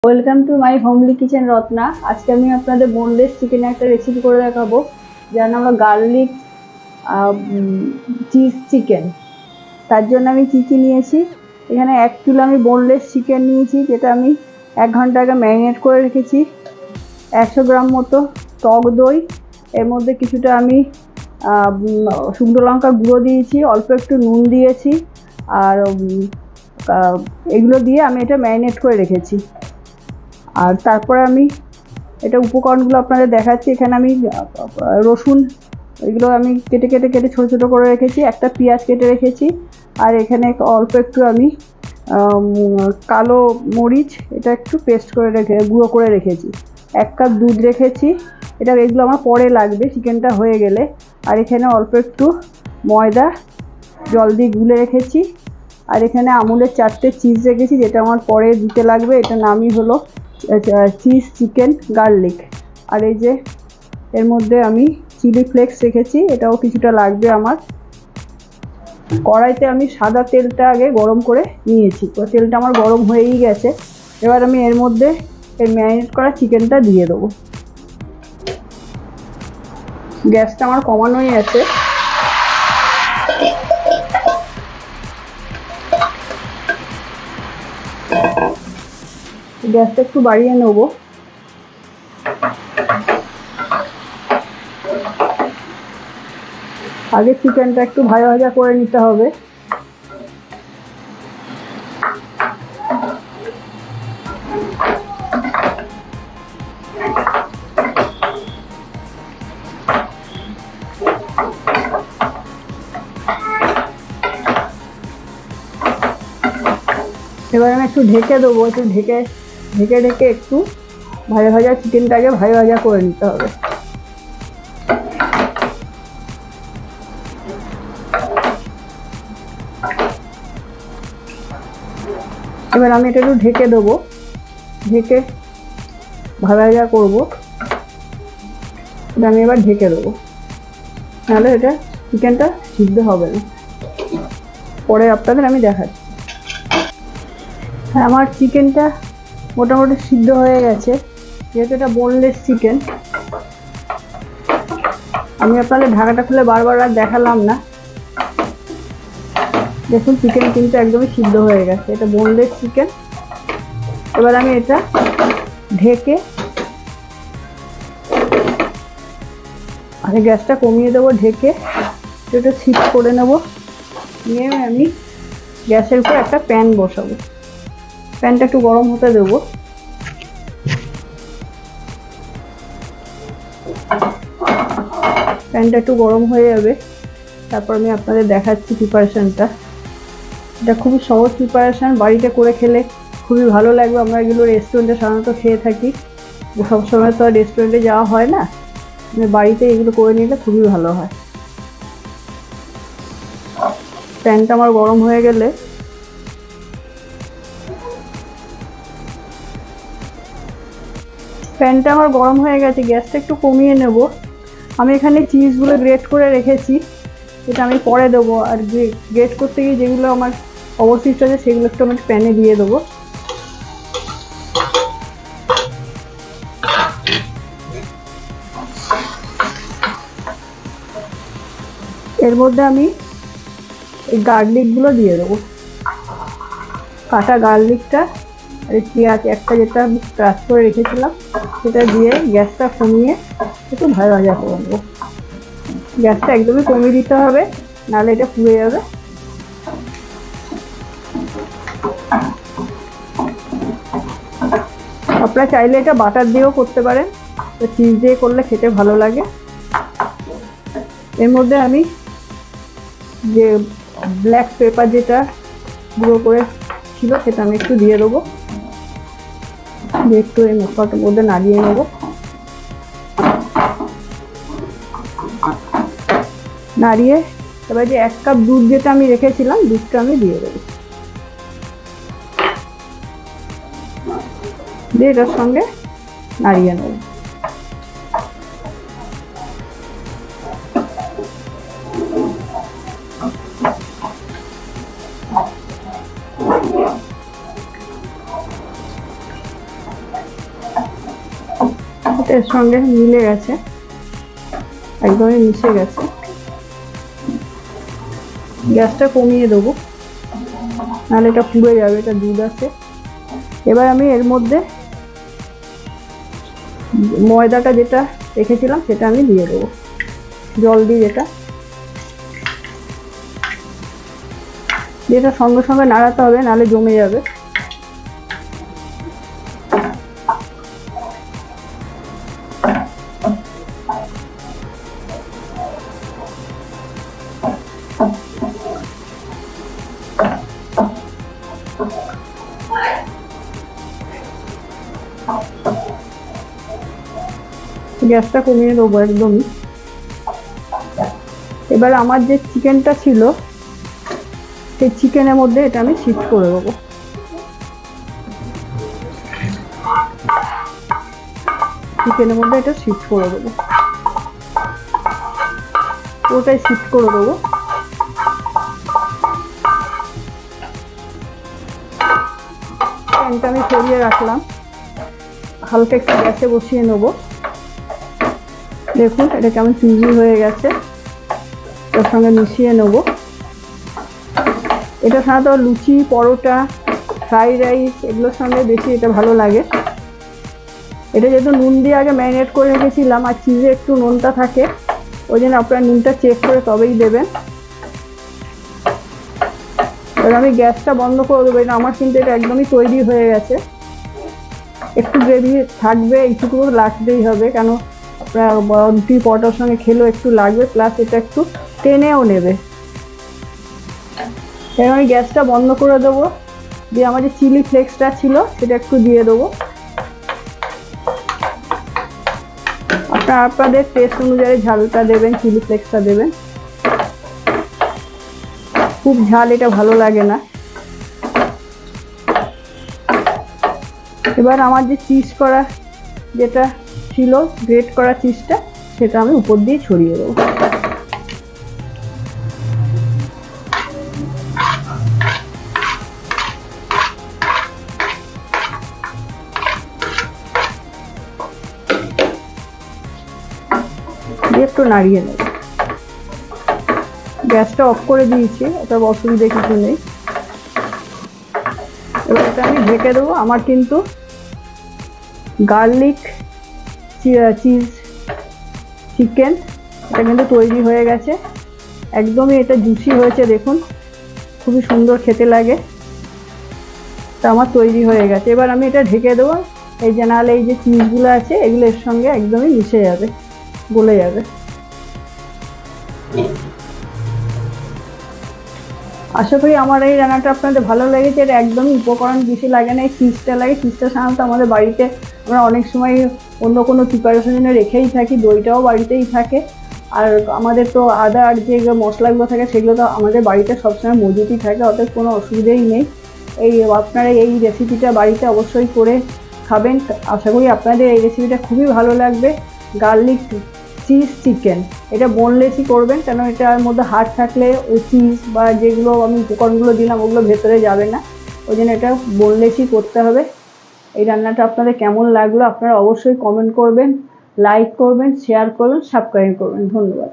Welcome to my homely kitchen Ratna. আজকে আমি আপনাদের বোনলেস চিকেনের একটা রেসিপি করে দেখাবো, যার নাম হলো গার্লিক চিজ চিকেন। তার জন্য আমি কী কী নিয়েছি, এখানে 1 কিলো আমি বোনলেস চিকেন নিয়েছি, যেটা আমি 1 ঘন্টা আগে ম্যারিনেট করে রেখেছি। 100 গ্রাম মতো টক দই, এর মধ্যে কিছুটা আমি শুকনো লঙ্কা গুঁড়ো দিয়েছি, অল্প একটু নুন দিয়েছি, আর এগুলো দিয়ে আমি এটা ম্যারিনেট করে রেখেছি। আর তারপরে আমি এটা উপকরণগুলো আপনাদের দেখাচ্ছি। এখানে আমি রসুন, এগুলো আমি কেটে কেটে কেটে ছোটো ছোটো করে রেখেছি, একটা পেঁয়াজ কেটে রেখেছি, আর এখানে অল্প একটু আমি কালো মরিচ এটা একটু পেস্ট করে গুঁড়ো করে রেখেছি। 1 কাপ দুধ রেখেছি, এগুলো আমার পরে লাগবে চিকেনটা হয়ে গেলে। আর এখানে অল্প একটু ময়দা জল দিয়ে গুলে রেখেছি। আর এখানে আমুলের 4টে চিজ রেখেছি, যেটা আমার পরে দিতে লাগবে। এটা নামই হলো চিজ চিকেন গার্লিক। আর এই যে এর মধ্যে আমি চিলি ফ্লেক্স রেখেছি, এটাও কিছুটা লাগবে আমার। কড়াইতে আমি সাদা তেলটা আগে গরম করে নিয়েছি, তো তেলটা আমার গরম হয়েই গেছে। এবার আমি এর মধ্যে এই ম্যারিনেট করা চিকেনটা দিয়ে দেবো। গ্যাসটা আমার কমানোই আছে। গ্যাসটা একটু বাড়িয়ে নেব। আগে চিকেনটা একটু ভাজা ভাজা করে নিতে হবে। এবার আমি একটু ঢেকে দেবো, একটু ঢেকে ঢেকে ঢেকে একটু ভাজা ভাজা চিকেনটাকে ভাজা ভাজা করে নিতে হবে। এবার আমি এটা একটু ঢেকে দেবো, ঢেকে ভাজা ভাজা করবো। এটা আমি এবার ঢেকে দেবো, নাহলে এটা চিকেনটা সিদ্ধ হবে না। পরে আপনাদের আমি দেখাচ্ছি। হ্যাঁ, আমার চিকেনটা মোটামুটি সিদ্ধ হয়ে গেছে, যেহেতু এটা বোনলেস চিকেন। আমি আপনাদের ঢাকাটা খুলে বারবার আর দেখালাম না। দেখুন চিকেন কিন্তু একদমই সিদ্ধ হয়ে গেছে, এটা বোনলেস চিকেন। এবার আমি এটা ঢেকে আগে গ্যাসটা কমিয়ে দেবো, ঢেকে এটা সিট করে নেব। নিয়ে আমি গ্যাসের উপর একটা প্যান বসাবো, প্যানটা একটু গরম হতে দেবো। প্যানটা একটু গরম হয়ে যাবে, তারপর আমি আপনাদের দেখাচ্ছি প্রিপারেশানটা। এটা খুবই সহজ প্রিপারেশান, বাড়িতে করে খেলে খুবই ভালো লাগবে। আমরা এগুলো রেস্টুরেন্টে সাধারণত খেয়ে থাকি, সবসময় তো আর রেস্টুরেন্টে যাওয়া হয় না, বাড়িতে এগুলো করে নিলে খুবই ভালো হয়। প্যানটা আমার গরম হয়ে গেলে প্যানটা আমার গরম হয়ে গেছে, গ্যাসটা একটু কমিয়ে নেব। আমি এখানে চিজগুলো গ্রেট করে রেখেছি, এটা আমি পরে দেবো। আর গ্রেট করতে গিয়ে যেগুলো আমার অবশিষ্ট আছে সেগুলো একটু আমি প্যানে দিয়ে দেবো। এর মধ্যে আমি এই গার্লিকগুলো দিয়ে দেবো, কাটা গার্লিকটা। আর পেঁয়াজ একটা, যেটা আমি ক্রাশ করে রেখেছিলাম, সেটা দিয়ে গ্যাসটা কমিয়ে একটু ভাজা ভাজা করে নেবো। গ্যাসটা একদমই কমিয়ে দিতে হবে, নাহলে এটা পুড়ে যাবে। আপনারা চাইলে এটা বাটার দিয়েও করতে পারেন, তো চিজ দিয়ে করলে খেতে ভালো লাগে। এর মধ্যে আমি যে ব্ল্যাক পেপার যেটা গুঁড়ো করে ছিল, সেটা আমি একটু দিয়ে দেবো, দিয়ে একটু এই মশলাটার মধ্যে নাড়িয়ে নেবো। নাড়িয়ে এবার যে 1 কাপ দুধ যেটা আমি রেখেছিলাম, দুধটা আমি দিয়ে দেবো, দিয়ে এটার সঙ্গে নাড়িয়ে নেব। এটা এর সঙ্গে মিলে গেছে, একদমই মিশে গেছে। গ্যাসটা কমিয়ে দেবো, নাহলে এটা পুড়ে যাবে, এটা দুধ আছে। এবার আমি এর মধ্যে ময়দাটা যেটা রেখেছিলাম সেটা আমি দিয়ে দেবো, জল দিয়ে যেটা সঙ্গে সঙ্গে নাড়াতে হবে, নাহলে জমে যাবে। গ্যাসটা কমিয়ে দেবো একদমই। এবার আমার যে চিকেনটা ছিল সেই চিকেনের মধ্যে এটা আমি শিফট করে দেবো। চিকেনের মধ্যে এটা শিফট করে দেবো, ওটাই শিফট করে দেবো। প্যানটা আমি সরিয়ে রাখলাম, হালকা একটু গ্যাসে বসিয়ে নেবো। দেখুন এটা কেমন চুজি হয়ে গেছে, তার সঙ্গে মিশিয়ে নেব। এটা সাধারণত লুচি, পরোটা, ফ্রাইড রাইস এগুলোর সঙ্গে বেশি এটা ভালো লাগে। এটা যেহেতু নুন দিয়ে আগে ম্যারিনেট করে রেখেছিলাম, আর চিজে একটু নুনটা থাকে, ওই জন্য আপনারা নুনটা চেক করে তবেই দেবেন। এবার আমি গ্যাসটা বন্ধ করে দেবো। এটা আমার কিন্তু এটা একদমই তৈরি হয়ে গেছে। একটু গ্রেভি থাকবে, এইটুকু লাগতেই হবে, কেন আপনার রুটি পরোটার সঙ্গে খেলেও একটু লাগবে, প্লাস এটা একটু টেনেও নেবে। এবার আমি গ্যাসটা বন্ধ করে দেবো, দিয়ে আমার যে চিলি ফ্লেক্সটা ছিল সেটা একটু দিয়ে দেবো। আপনাদের টেস্ট অনুযায়ী ঝালটা দেবেন, চিলি ফ্লেক্সটা দেবেন। খুব ঝাল এটা ভালো লাগে না। এবার আমার যে চিজ করা যেটা ছিল, গ্রেট করা চিজটা, সেটা আমি উপর দিয়ে ছড়িয়ে দেবো। দিয়ে একটু নাড়িয়ে নেব। গ্যাসটা অফ করে দিয়েছি, ওটা অসুবিধা কিছু নেই। এবার এটা আমি ঢেকে দেবো। আমার কিন্তু গার্লিক চিজ চিকেন এটা কিন্তু তৈরি হয়ে গেছে, একদমই এটা জুসি হয়েছে, দেখুন খুবই সুন্দর খেতে লাগে। তা আমার তৈরি হয়ে গেছে। এবার আমি এটা ঢেকে দেবো, এই যে নাহলে এই যে চিজগুলো আছে এগুলো এর সঙ্গে একদমই মিশে যাবে, গলে যাবে। আশা করি আমার এই রান্নাটা আপনাদের ভালো লেগেছে। এটা একদমই উপকরণ বেশি লাগে না, এই চিজটা লাগে। চিজটা সাধারণত আমাদের বাড়িতে আমরা অনেক সময় অন্য কোনো প্রিপারেশন জন্য রেখেই থাকি, দইটাও বাড়িতেই থাকে। আর আমাদের তো আদার যে মশলাগুলো থাকে সেগুলো তো আমাদের বাড়িতে সবসময় মজুদই থাকে, অতএব কোনো অসুবিধাই নেই। আপনারা এই রেসিপিটা বাড়িতে অবশ্যই করে খাবেন। আশা করি আপনাদের এই রেসিপিটা খুবই ভালো লাগবে। গার্লিক চিজ চিকেন, এটা বোনলেসই করবেন, কেন এটার মধ্যে হাড় থাকলে ওই চিজ বা যেগুলো আমি উপকরণগুলো দিলাম ওগুলো ভেতরে যাবে না, ওই জন্য এটা বোনলেসই করতে হবে। এই রান্নাটা আপনাদের কেমন লাগলো আপনারা অবশ্যই কমেন্ট করবেন, লাইক করবেন, শেয়ার করবেন, সাবস্ক্রাইব করবেন। ধন্যবাদ।